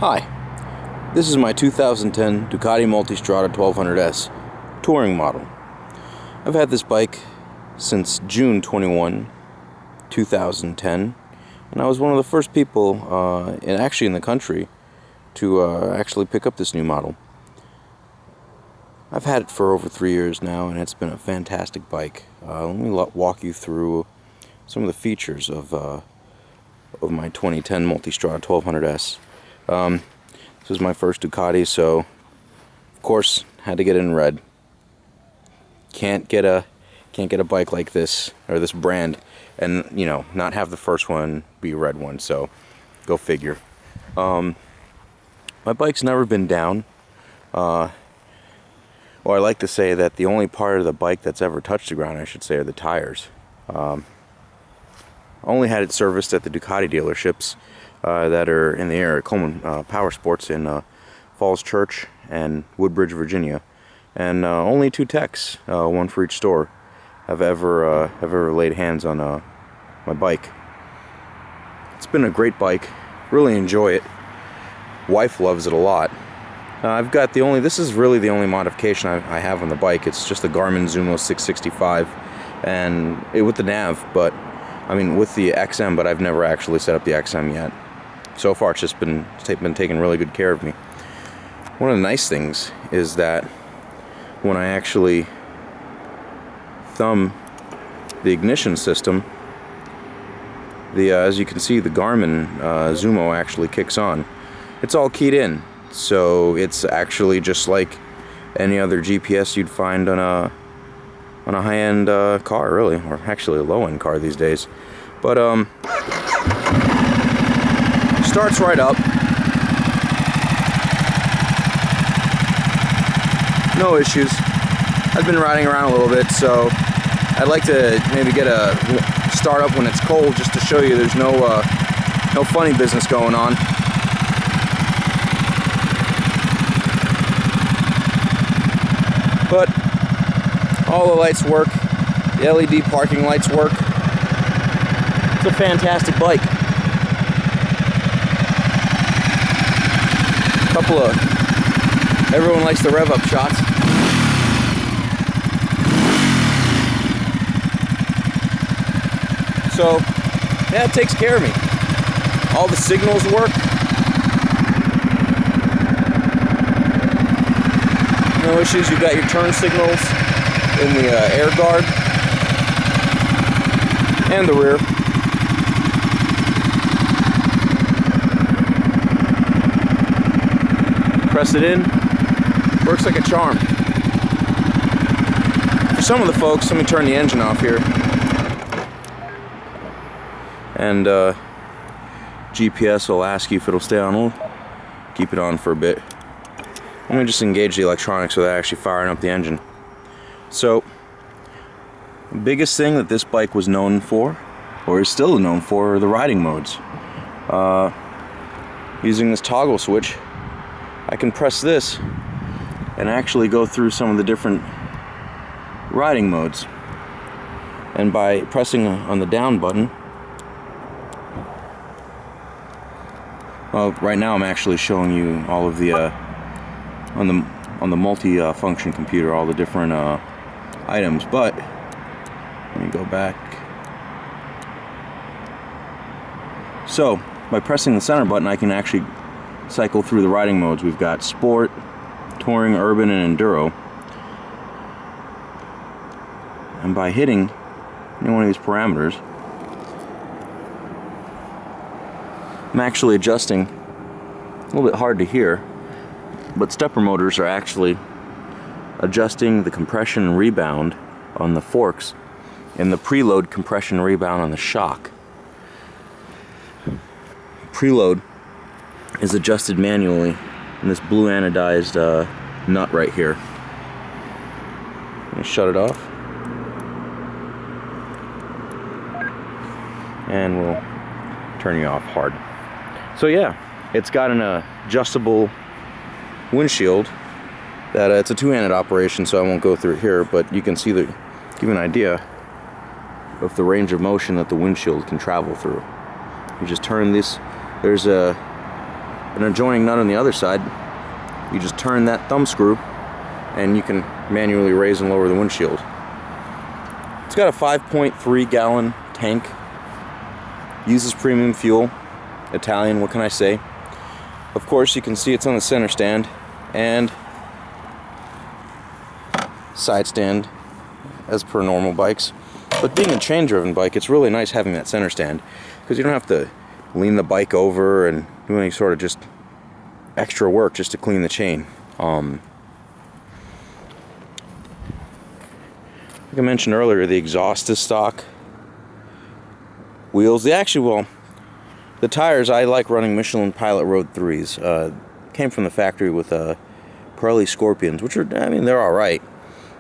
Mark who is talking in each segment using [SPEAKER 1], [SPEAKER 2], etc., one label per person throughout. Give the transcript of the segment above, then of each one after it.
[SPEAKER 1] Hi, this is my 2010 Ducati Multistrada 1200S touring model. I've had this bike since June 21, 2010, and I was one of the first people in the country to actually pick up this new model. I've had it for over 3 years now, and it's been a fantastic bike. Let me walk you through some of the features of my 2010 Multistrada 1200S. This was my first Ducati, so of course had to get it in red. Can't get a bike like this or this brand and not have the first one be a red one, so go figure. My bike's never been down. Well, I like to say that the only part of the bike that's ever touched the ground, I should say, are the tires. Only had it serviced at the Ducati dealerships that are in the area, Coleman Power Sports in Falls Church and Woodbridge, Virginia, and only 2 techs, one for each store, have ever laid hands on my bike. It's been a great bike. Really enjoy it. Wife loves it a lot. I've got this is really the only modification I have on the bike. It's just the Garmin Zumo 665 and with the nav, but I mean with the XM, but I've never actually set up the XM yet. So far it's just been taking really good care of me. One of the nice things is that when I actually thumb the ignition system, as you can see, the Garmin Zumo actually kicks on. It's all keyed in, so it's actually just like any other GPS you'd find on a high-end car, really, or actually a low-end car these days. But starts right up. No issues. I've been riding around a little bit, so I'd like to maybe get a start up when it's cold, just to show you there's no funny business going on. But all the lights work. The LED parking lights work. It's a fantastic bike. Everyone likes the rev up shots. So, yeah, it takes care of me. All the signals work. No issues. You've got your turn signals in the air guard and the rear. Press it in, works like a charm. For some of the folks, let me turn the engine off here. And GPS will ask you if it'll stay on. We'll keep it on for a bit. Let me just engage the electronics without actually firing up the engine. So, the biggest thing that this bike was known for, or is still known for, are the riding modes. Using this toggle switch, I can press this and actually go through some of the different riding modes. And by pressing on the down button, well, right now I'm actually showing you all of the on the multi-function computer, all the different items. But let me go back. So by pressing the center button, I can actually cycle through the riding modes. We've got Sport, Touring, Urban, and Enduro. And by hitting any one of these parameters, I'm actually adjusting, a little bit hard to hear, but stepper motors are actually adjusting the compression and rebound on the forks and the preload compression and rebound on the shock. Preload is adjusted manually in this blue anodized nut right here. I'm going to shut it off, and we'll turn you off hard. So yeah, it's got an adjustable windshield that it's a two-handed operation, so I won't go through it here, but you can see give you an idea of the range of motion that the windshield can travel through. You just turn this, there's a an adjoining nut on the other side. You just turn that thumb screw and you can manually raise and lower the windshield. It's got a 5.3 gallon tank, uses premium fuel, Italian, what can I say? Of course, you can see it's on the center stand and side stand as per normal bikes. But being a chain driven bike, it's really nice having that center stand because you don't have to lean the bike over and do any sort of just extra work just to clean the chain. Like I mentioned earlier, the exhaust is stock. Wheels, the tires, I like running Michelin Pilot Road 3s. Came from the factory with Pirelli Scorpions, which are, I mean, they're all right.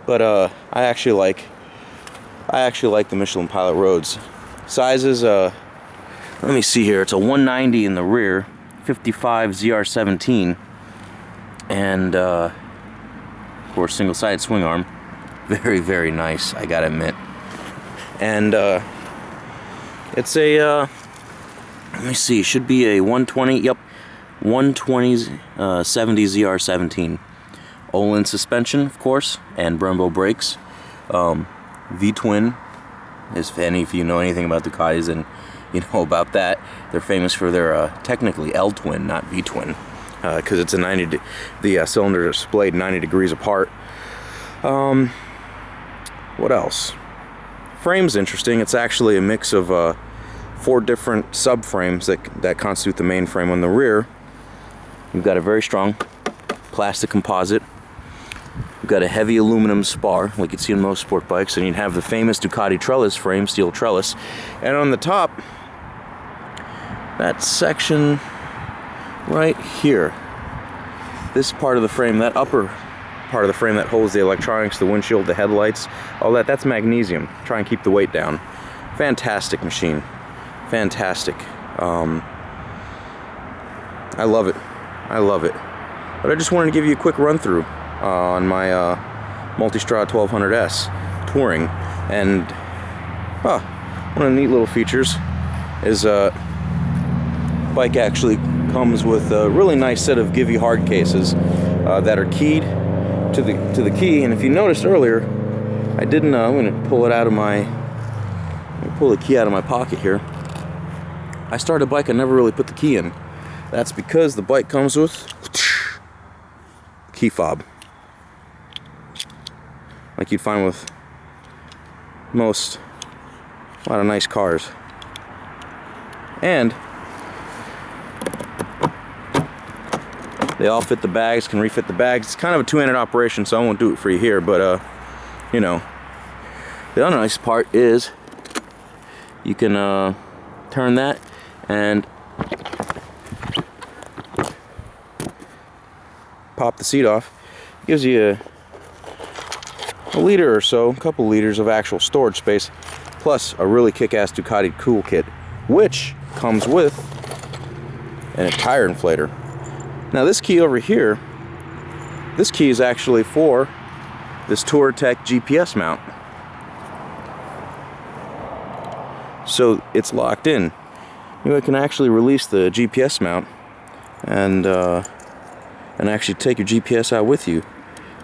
[SPEAKER 1] But I actually like the Michelin Pilot Roads. Sizes, let me see here. It's a 190 in the rear, 55 ZR17, and of course single-sided swing arm. Very, very nice, I gotta admit. And it's a let me see, should be a 120. Yep, 120 70 ZR17. Olin suspension, of course, and Brembo brakes. V-twin, if any of you know anything about Ducatis, and you know about that, they're famous for their technically L-twin, not V-twin, because it's a 90. The cylinders are splayed 90 degrees apart. What else? Frame's interesting. It's actually a mix of 4 different subframes that constitute the main frame. On the rear, you've got a very strong plastic composite. You've got a heavy aluminum spar, like you'd see on most sport bikes, and you have the famous Ducati trellis frame, steel trellis. And on the top, that section right here, this part of the frame, that upper part of the frame that holds the electronics, the windshield, the headlights, all that, that's magnesium. Try and keep the weight down. Fantastic machine. Fantastic. I love it. I love it. But I just wanted to give you a quick run through on my Multistrada 1200S touring. And one of the neat little features is bike actually comes with a really nice set of Givy hard cases that are keyed to the key. And if you noticed earlier, I didn't. I'm going to pull it out of my. Pull the key out of my pocket here. I started a bike, I never really put the key in. That's because the bike comes with key fob, like you'd find with a lot of nice cars. And they all fit the bags, can refit the bags. It's kind of a two-handed operation, so I won't do it for you here, but you know, the other nice part is you can turn that and pop the seat off. It gives you a liter or so, a couple liters of actual storage space, plus a really kick-ass Ducati cool kit, which comes with a tire inflator. Now this key over here, this key is actually for this TourTech GPS mount. So it's locked in. You can actually release the GPS mount and actually take your GPS out with you.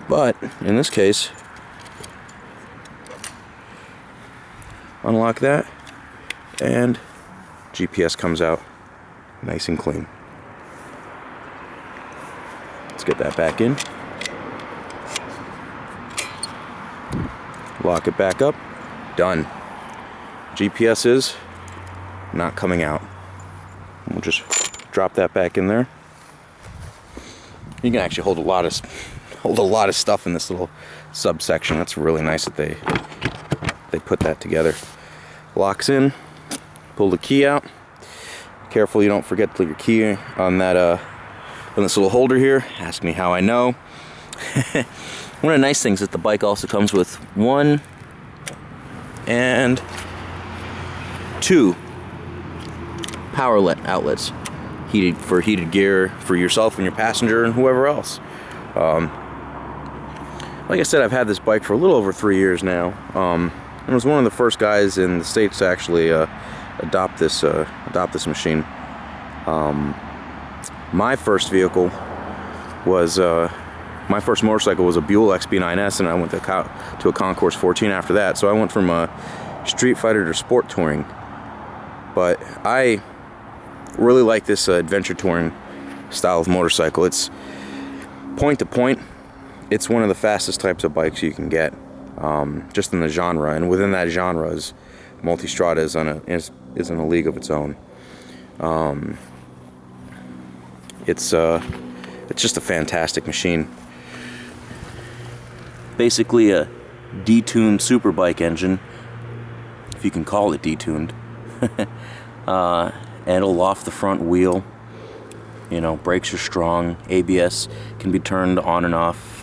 [SPEAKER 1] But in this case, unlock that and GPS comes out nice and clean. Let's get that back in. Lock it back up. Done. GPS is not coming out. We'll just drop that back in there. You can actually hold a lot of stuff in this little subsection. That's really nice that they put that together. Locks in. Pull the key out. Careful you don't forget to leave your key on that on this little holder here. Ask me how I know. One of the nice things is that the bike also comes with 1 and 2 power outlets, for heated gear for yourself and your passenger and whoever else. Like I said, I've had this bike for a little over 3 years now. I was one of the first guys in the States to actually adopt this machine. My first vehicle was my first motorcycle was a Buell XB9S, and I went to a Concourse 14 after that. So I went from street fighter to sport touring. But I really like this adventure touring style of motorcycle. It's point to point. It's one of the fastest types of bikes you can get, just in the genre. And within that genre, Multistrada is in a league of its own. It's just a fantastic machine. Basically a detuned superbike engine, if you can call it detuned. And a loft the front wheel. You know, brakes are strong. ABS can be turned on and off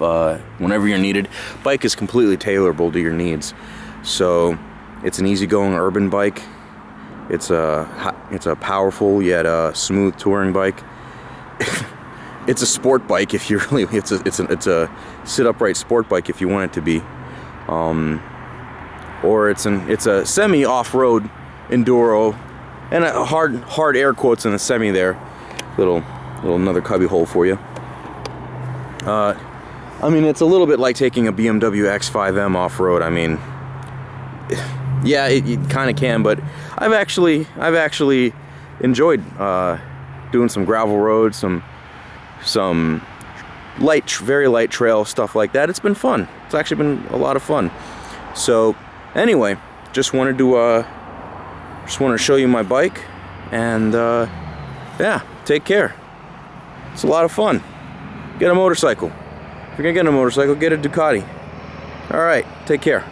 [SPEAKER 1] whenever you're needed. Bike is completely tailorable to your needs. So it's an easygoing urban bike. It's a powerful yet smooth touring bike. It's a sport bike if you really. It's a sit upright sport bike if you want it to be. Or it's a semi off-road enduro, and a hard air quotes in the semi there. Little another cubby hole for you. I mean, it's a little bit like taking a BMW X5M off-road. I mean, yeah, it kind of can, but I've actually enjoyed doing some gravel roads, some very light trail stuff like that. It's been fun. It's actually been a lot of fun. So anyway, just wanted to show you my bike, and yeah, take care. It's a lot of fun. Get a motorcycle. If you're gonna get a motorcycle, get a Ducati. All right, take care.